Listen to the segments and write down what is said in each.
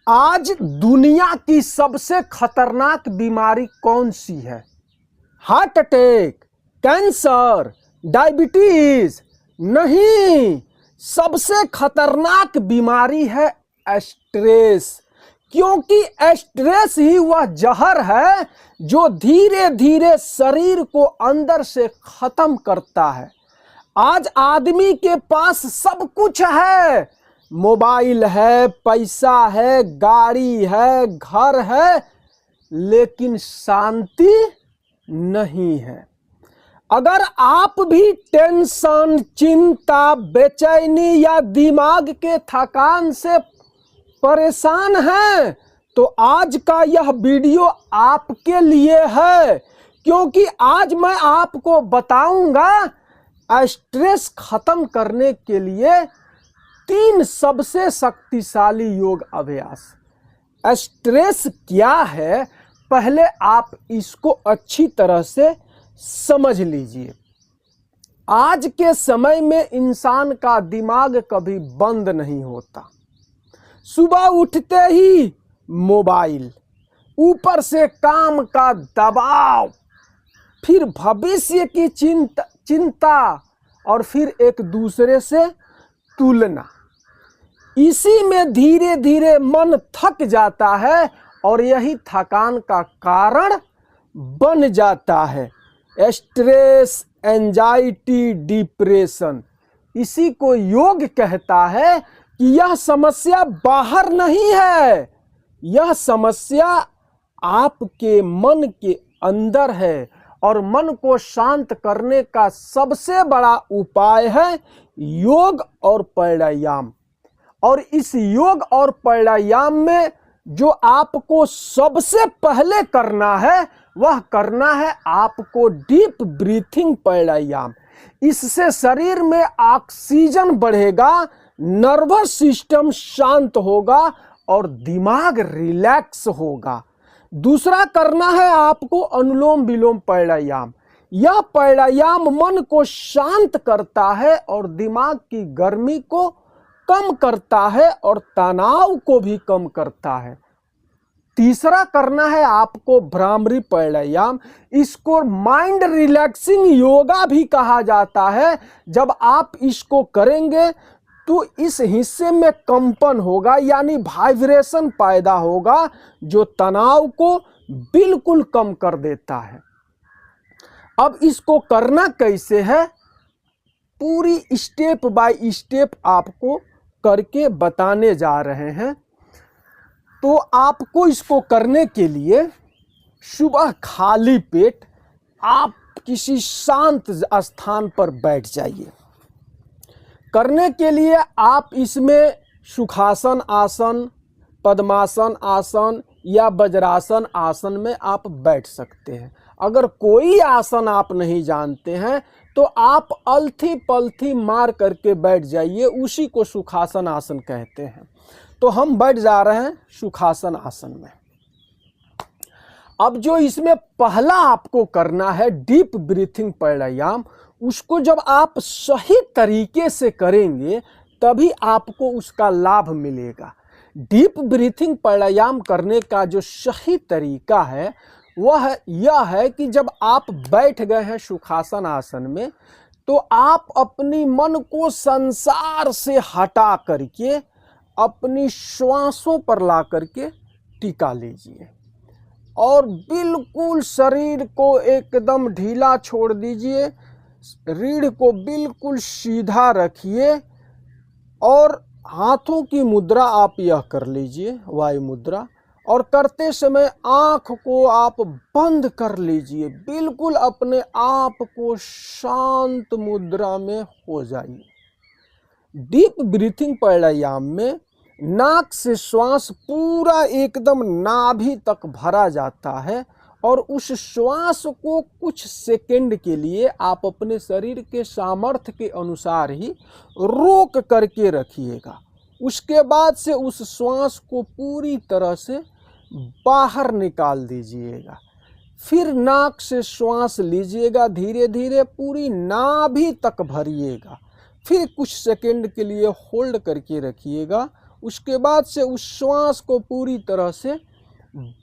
आज दुनिया की सबसे खतरनाक बीमारी कौन सी है? Heart attack, cancer, diabetes? नहीं, सबसे खतरनाक बीमारी है स्ट्रेस। क्योंकि स्ट्रेस ही वह जहर है जो धीरे धीरे शरीर को अंदर से खत्म करता है। आज आदमी के पास सब कुछ है, मोबाइल है, पैसा है, गाड़ी है, घर है, लेकिन शांति नहीं है। अगर आप भी टेंशन, चिंता, बेचैनी या दिमाग के थकान से परेशान हैं तो आज का यह वीडियो आपके लिए है। क्योंकि आज मैं आपको बताऊंगा स्ट्रेस खत्म करने के लिए 3 सबसे शक्तिशाली योग अभ्यास। स्ट्रेस क्या है, पहले आप इसको अच्छी तरह से समझ लीजिए। आज के समय में इंसान का दिमाग कभी बंद नहीं होता। सुबह उठते ही मोबाइल, ऊपर से काम का दबाव, फिर भविष्य की चिंता और फिर एक दूसरे से तुलना। इसी में धीरे धीरे मन थक जाता है और यही थकान का कारण बन जाता है स्ट्रेस, एंजाइटी, डिप्रेशन। इसी को योग कहता है कि यह समस्या बाहर नहीं है, यह समस्या आपके मन के अंदर है। और मन को शांत करने का सबसे बड़ा उपाय है योग और प्राणायाम। और इस योग और प्राणायाम में जो आपको सबसे पहले करना है वह करना है आपको डीप ब्रीथिंग प्राणायाम। इससे शरीर में ऑक्सीजन बढ़ेगा, नर्वस सिस्टम शांत होगा और दिमाग रिलैक्स होगा। दूसरा करना है आपको अनुलोम विलोम प्राणायाम। यह प्राणायाम मन को शांत करता है और दिमाग की गर्मी को कम करता है और तनाव को भी कम करता है। तीसरा करना है आपको भ्रामरी प्राणायाम। इसको माइंड रिलैक्सिंग योगा भी कहा जाता है। जब आप इसको करेंगे तो इस हिस्से में कंपन होगा, यानी वाइब्रेशन पैदा होगा जो तनाव को बिल्कुल कम कर देता है। अब इसको करना कैसे है, पूरी स्टेप बाय स्टेप आपको करके बताने जा रहे हैं। तो आपको इसको करने के लिए सुबह खाली पेट आप किसी शांत स्थान पर बैठ जाइए। करने के लिए आप इसमें सुखासन आसन, पद्मासन आसन या वज्रासन आसन में आप बैठ सकते हैं। अगर कोई आसन आप नहीं जानते हैं तो आप अलथी पलथी मार करके बैठ जाइए, उसी को सुखासन आसन कहते हैं। तो हम बैठ जा रहे हैं सुखासन आसन में। अब जो इसमें पहला आपको करना है डीप ब्रीथिंग प्राणायाम, उसको जब आप सही तरीके से करेंगे तभी आपको उसका लाभ मिलेगा। डीप ब्रीथिंग प्राणायाम करने का जो सही तरीका है वह यह है कि जब आप बैठ गए हैं सुखासन आसन में तो आप अपनी मन को संसार से हटा करके अपनी श्वासों पर ला करके टिका लीजिए और बिल्कुल शरीर को एकदम ढीला छोड़ दीजिए। रीढ़ को बिल्कुल सीधा रखिए और हाथों की मुद्रा आप यह कर लीजिए, वायु मुद्रा। और करते समय आँख को आप बंद कर लीजिए, बिल्कुल अपने आप को शांत मुद्रा में हो जाइए। डीप ब्रीथिंग प्राणायाम में नाक से श्वास पूरा एकदम नाभि तक भरा जाता है और उस श्वास को कुछ सेकंड के लिए आप अपने शरीर के सामर्थ्य के अनुसार ही रोक करके रखिएगा। उसके बाद से उस श्वास को पूरी तरह से बाहर निकाल दीजिएगा। फिर नाक से श्वास लीजिएगा, धीरे धीरे पूरी नाभि तक भरिएगा। फिर कुछ सेकंड के लिए होल्ड करके रखिएगा उसके बाद से उस श्वास को पूरी तरह से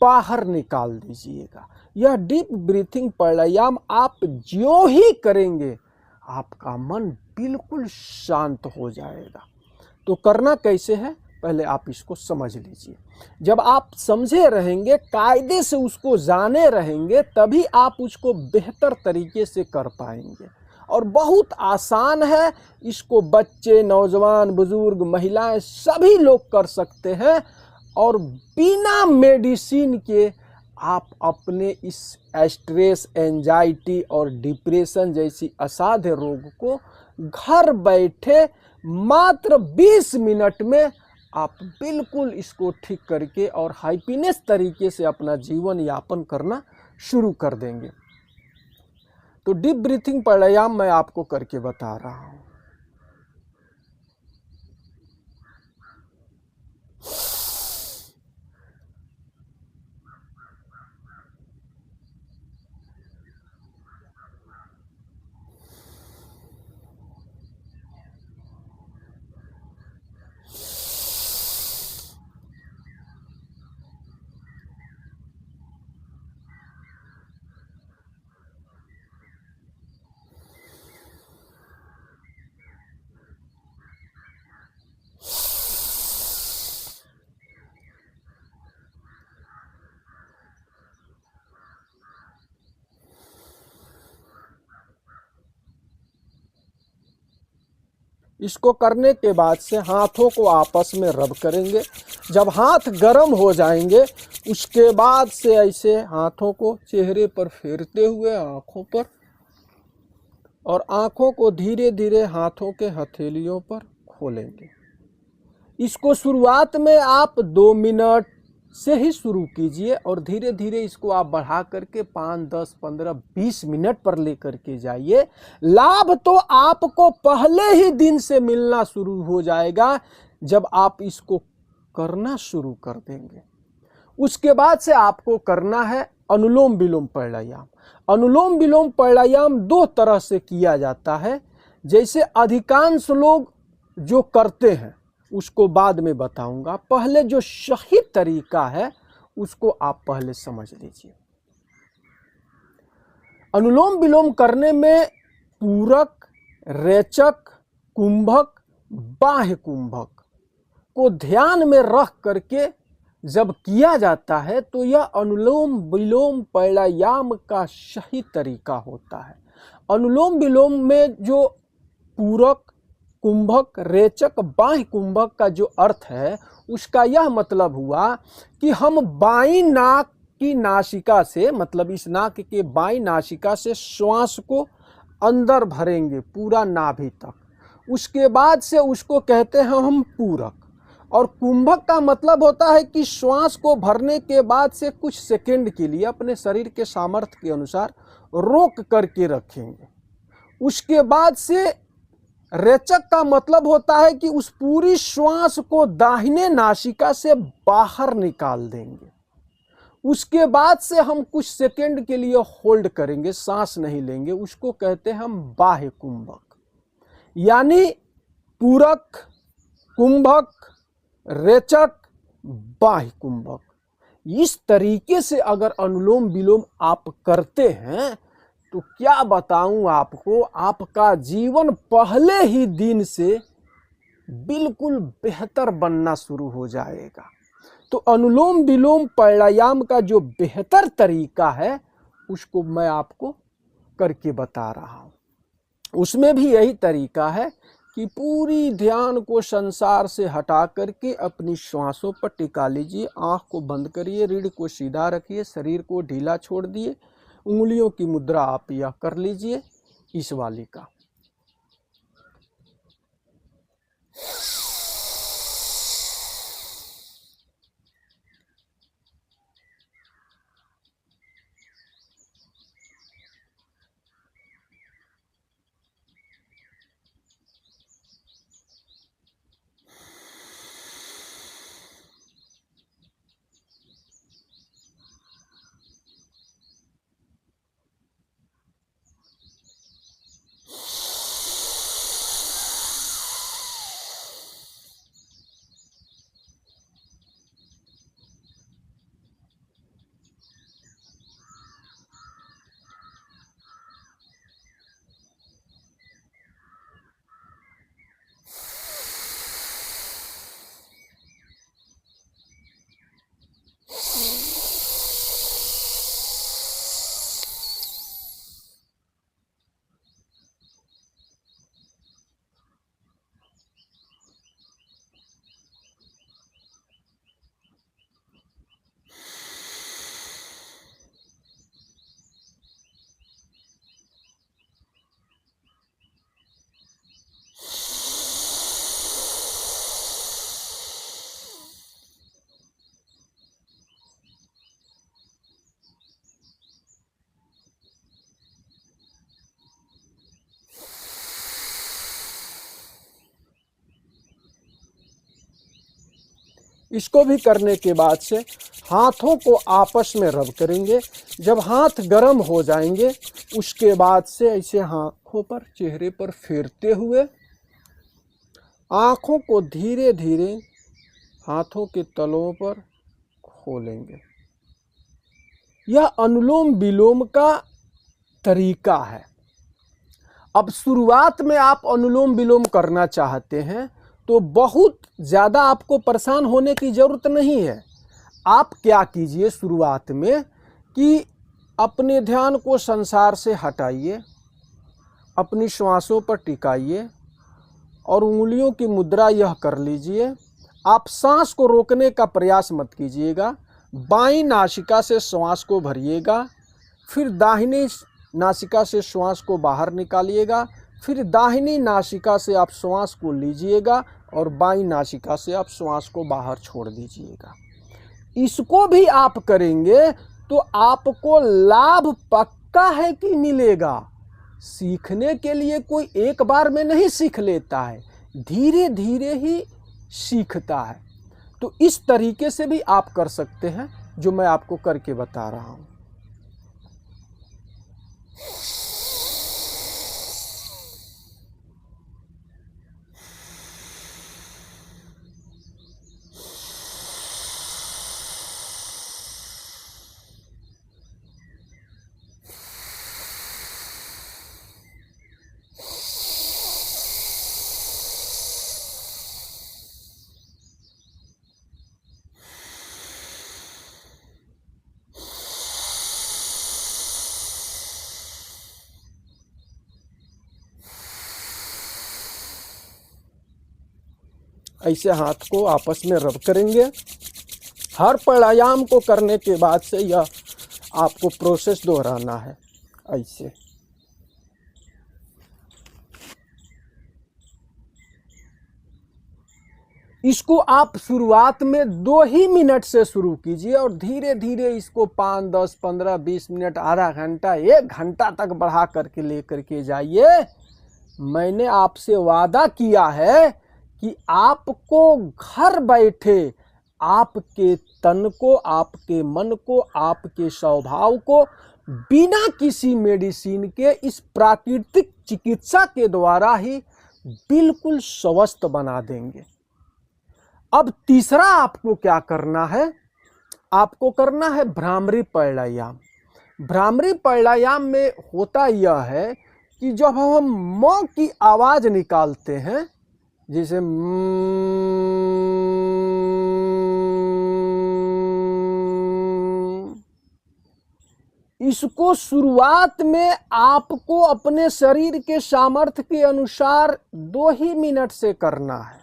बाहर निकाल दीजिएगा। यह डीप ब्रीथिंग प्राणायाम आप ज्यों ही करेंगे आपका मन बिल्कुल शांत हो जाएगा। तो करना कैसे है पहले आप इसको समझ लीजिए। जब आप समझे रहेंगे, कायदे से उसको जाने रहेंगे, तभी आप उसको बेहतर तरीके से कर पाएंगे। और बहुत आसान है, इसको बच्चे, नौजवान, बुजुर्ग, महिलाएं सभी लोग कर सकते हैं। और बिना मेडिसिन के आप अपने इस स्ट्रेस, एंजाइटी और डिप्रेशन जैसी असाध्य रोग को घर बैठे मात्र 20 मिनट में आप बिल्कुल इसको ठीक करके और हैप्पीनेस तरीके से अपना जीवन यापन करना शुरू कर देंगे। तो डीप ब्रीथिंग प्राणायाम मैं आपको करके बता रहा हूं। इसको करने के बाद से हाथों को आपस में रब करेंगे। जब हाथ गर्म हो जाएंगे उसके बाद से ऐसे हाथों को चेहरे पर फेरते हुए आंखों पर, और आंखों को धीरे धीरे हाथों के हथेलियों पर खोलेंगे। इसको शुरुआत में आप 2 मिनट से ही शुरू कीजिए और धीरे धीरे इसको आप बढ़ा करके 5, 10, 15, 20 मिनट पर लेकर के जाइए। लाभ तो आपको पहले ही दिन से मिलना शुरू हो जाएगा जब आप इसको करना शुरू कर देंगे। उसके बाद से आपको करना है अनुलोम विलोम प्राणायाम। अनुलोम विलोम प्राणायाम 2 तरह से किया जाता है। जैसे अधिकांश लोग जो करते हैं उसको बाद में बताऊंगा, पहले जो सही तरीका है उसको आप पहले समझ लीजिए। अनुलोम विलोम करने में पूरक, रेचक, कुंभक, बाह्य कुंभक को ध्यान में रख करके जब किया जाता है तो यह अनुलोम विलोम प्राणायाम का सही तरीका होता है। अनुलोम विलोम में जो पूरक, कुंभक, रेचक, बाह्य कुंभक का जो अर्थ है उसका यह मतलब हुआ कि हम बाईं नाक की नासिका से, मतलब इस नाक के बाईं नासिका से श्वास को अंदर भरेंगे पूरा नाभि तक। उसके बाद से उसको कहते हैं हम पूरक। और कुंभक का मतलब होता है कि श्वास को भरने के बाद से कुछ सेकंड के लिए अपने शरीर के सामर्थ्य के अनुसार रोक करके रखेंगे। उसके बाद से रेचक का मतलब होता है कि उस पूरी श्वास को दाहिने नासिका से बाहर निकाल देंगे। उसके बाद से हम कुछ सेकंड के लिए होल्ड करेंगे, सांस नहीं लेंगे, उसको कहते हैं हम बाह्य कुंभक। यानी पूरक, कुंभक, रेचक, बाह्य कुंभक। इस तरीके से अगर अनुलोम विलोम आप करते हैं तो क्या बताऊं आपको, आपका जीवन पहले ही दिन से बिल्कुल बेहतर बनना शुरू हो जाएगा। तो अनुलोम विलोम प्राणायाम का जो बेहतर तरीका है उसको मैं आपको करके बता रहा हूं। उसमें भी यही तरीका है कि पूरी ध्यान को संसार से हटा करके अपनी श्वासों पर टिका लीजिए। आंख को बंद करिए, रीढ़ को सीधा रखिए, शरीर को ढीला छोड़ दिए। उंगलियों की मुद्रा आप यह कर लीजिए इस वाली का। इसको भी करने के बाद से हाथों को आपस में रब करेंगे। जब हाथ गर्म हो जाएंगे उसके बाद से ऐसे आँखों पर, चेहरे पर फेरते हुए आँखों को धीरे धीरे हाथों के तलों पर खोलेंगे। यह अनुलोम विलोम का तरीका है। अब शुरुआत में आप अनुलोम विलोम करना चाहते हैं तो बहुत ज़्यादा आपको परेशान होने की ज़रूरत नहीं है। आप क्या कीजिए शुरुआत में कि अपने ध्यान को संसार से हटाइए, अपनी श्वासों पर टिकाइए और उंगलियों की मुद्रा यह कर लीजिए। आप सांस को रोकने का प्रयास मत कीजिएगा। बाईं नासिका से श्वास को भरिएगा, फिर दाहिनी नासिका से श्वास को बाहर निकालिएगा, फिर दाहिनी नासिका से आप श्वास को लीजिएगा और बाईं नासिका से आप श्वास को बाहर छोड़ दीजिएगा। इसको भी आप करेंगे तो आपको लाभ पक्का है कि मिलेगा। सीखने के लिए कोई एक बार में नहीं सीख लेता है, धीरे धीरे ही सीखता है। तो इस तरीके से भी आप कर सकते हैं जो मैं आपको करके बता रहा हूं। ऐसे हाथ को आपस में रब करेंगे। हर प्राणायाम को करने के बाद से यह आपको प्रोसेस दोहराना है। ऐसे इसको आप शुरुआत में 2 ही मिनट से शुरू कीजिए और धीरे धीरे इसको 5, 10, 15, 20 मिनट, आधा घंटा, 1 घंटा तक बढ़ा करके लेकर के जाइए। मैंने आपसे वादा किया है कि आपको घर बैठे आपके तन को, आपके मन को, आपके स्वभाव को बिना किसी मेडिसिन के इस प्राकृतिक चिकित्सा के द्वारा ही बिल्कुल स्वस्थ बना देंगे। अब तीसरा आपको क्या करना है? आपको करना है भ्रामरी प्राणायाम। भ्रामरी प्राणायाम में होता यह है कि जब हम म की आवाज निकालते हैं, जैसे इसको शुरुआत में आपको अपने शरीर के सामर्थ्य के अनुसार 2 ही मिनट से करना है।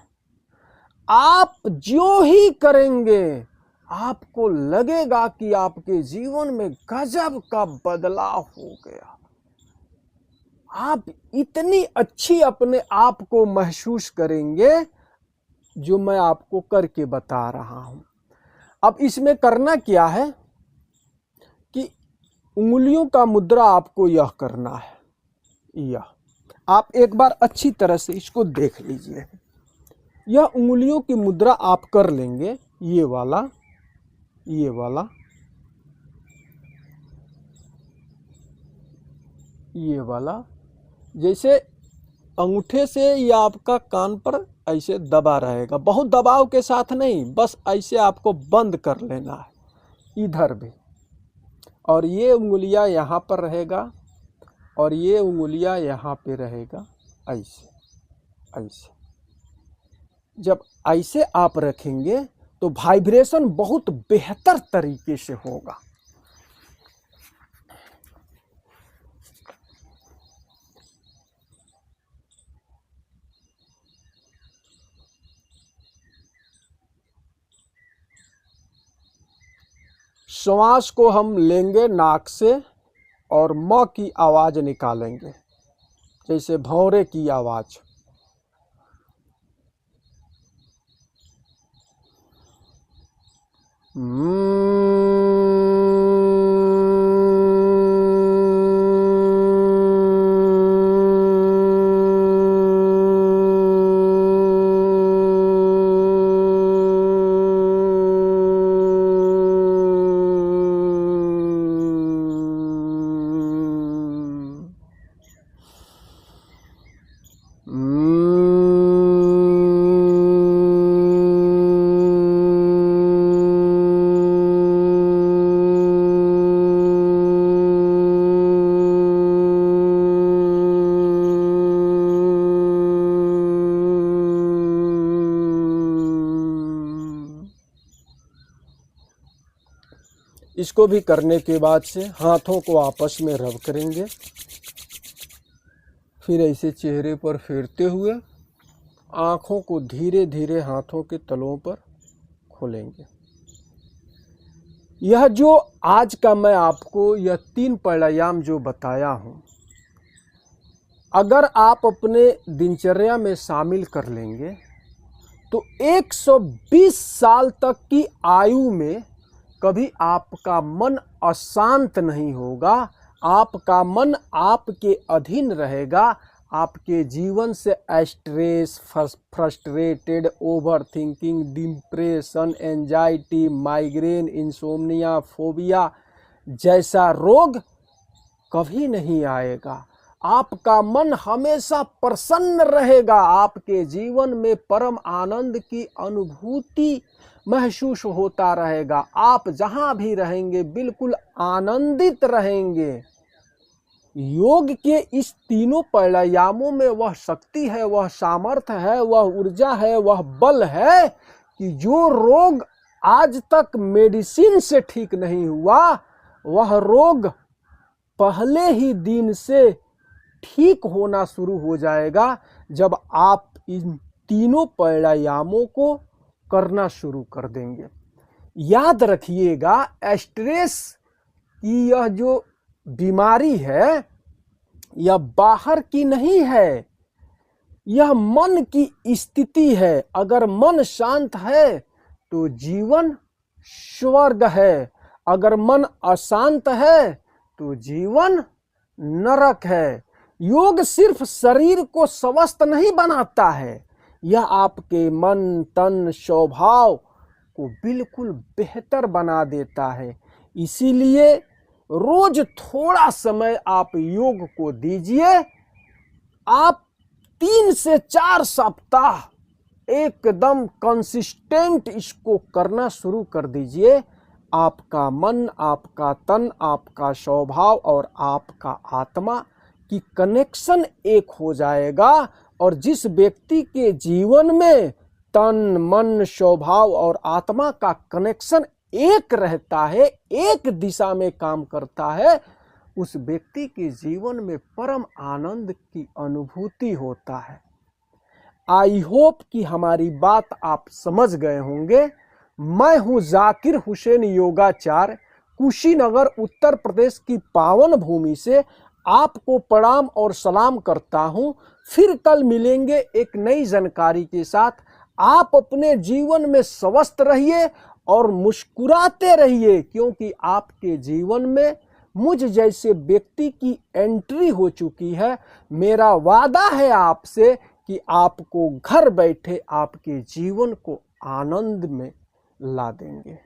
आप जो ही करेंगे आपको लगेगा कि आपके जीवन में गजब का बदलाव हो गया। आप इतनी अच्छी अपने आप को महसूस करेंगे जो मैं आपको करके बता रहा हूं। अब इसमें करना क्या है कि उंगलियों का मुद्रा आपको यह करना है। यह आप एक बार अच्छी तरह से इसको देख लीजिए। यह उंगलियों की मुद्रा आप कर लेंगे, ये वाला, ये वाला, ये वाला। जैसे अंगूठे से या आपका कान पर ऐसे दबा रहेगा, बहुत दबाव के साथ नहीं, बस ऐसे आपको बंद कर लेना है। इधर भी, और ये उंगलियां यहाँ पर रहेगा और ये उंगलियां यहाँ पे रहेगा, ऐसे ऐसे। जब ऐसे आप रखेंगे तो वाइब्रेशन बहुत बेहतर तरीके से होगा। श्वास को हम लेंगे नाक से और म की आवाज निकालेंगे, जैसे भौरे की आवाज। इसको भी करने के बाद से हाथों को आपस में रब करेंगे। फिर ऐसे चेहरे पर फेरते हुए आँखों को धीरे धीरे हाथों के तलों पर खोलेंगे। यह जो आज का मैं आपको यह 3 प्राणायाम जो बताया हूँ, अगर आप अपने दिनचर्या में शामिल कर लेंगे तो 120 साल तक की आयु में कभी आपका मन अशांत नहीं होगा, आपका मन आपके अधीन रहेगा। आपके जीवन से stress, frustrated, over thinking, depression, anxiety, migraine, insomnia, phobia जैसा रोग कभी नहीं आएगा। आपका मन हमेशा प्रसन्न रहेगा। आपके जीवन में परम आनंद की अनुभूति महसूस होता रहेगा। आप जहां भी रहेंगे बिल्कुल आनंदित रहेंगे। योग के इस तीनों प्राणायामों में वह शक्ति है, वह सामर्थ्य है, वह ऊर्जा है, वह बल है कि जो रोग आज तक मेडिसिन से ठीक नहीं हुआ, वह रोग पहले ही दिन से ठीक होना शुरू हो जाएगा जब आप इन तीनों प्राणायामों को करना शुरू कर देंगे। याद रखिएगा, स्ट्रेस की यह जो बीमारी है यह बाहर की नहीं है, यह मन की स्थिति है। अगर मन शांत है तो जीवन स्वर्ग है, अगर मन अशांत है तो जीवन नरक है। योग सिर्फ शरीर को स्वस्थ नहीं बनाता है, यह आपके मन, तन, स्वभाव को बिल्कुल बेहतर बना देता है। इसीलिए रोज थोड़ा समय आप योग को दीजिए। आप 3 से 4 सप्ताह एकदम कंसिस्टेंट इसको करना शुरू कर दीजिए। आपका मन, आपका तन, आपका स्वभाव और आपका आत्मा की कनेक्शन एक हो जाएगा। और जिस व्यक्ति के जीवन में तन, मन, स्वभाव और आत्मा का कनेक्शन एक रहता है, एक दिशा में काम करता है, उस व्यक्ति के जीवन में परम आनंद की अनुभूति होता है। आई होप कि हमारी बात आप समझ गए होंगे। मैं हूं जाकिर हुसैन योगाचार्य, कुशीनगर उत्तर प्रदेश की पावन भूमि से आपको प्रणाम और सलाम करता हूं। फिर कल मिलेंगे एक नई जानकारी के साथ। आप अपने जीवन में स्वस्थ रहिए और मुस्कुराते रहिए, क्योंकि आपके जीवन में मुझ जैसे व्यक्ति की एंट्री हो चुकी है। मेरा वादा है आपसे कि आपको घर बैठे आपके जीवन को आनंद में ला देंगे।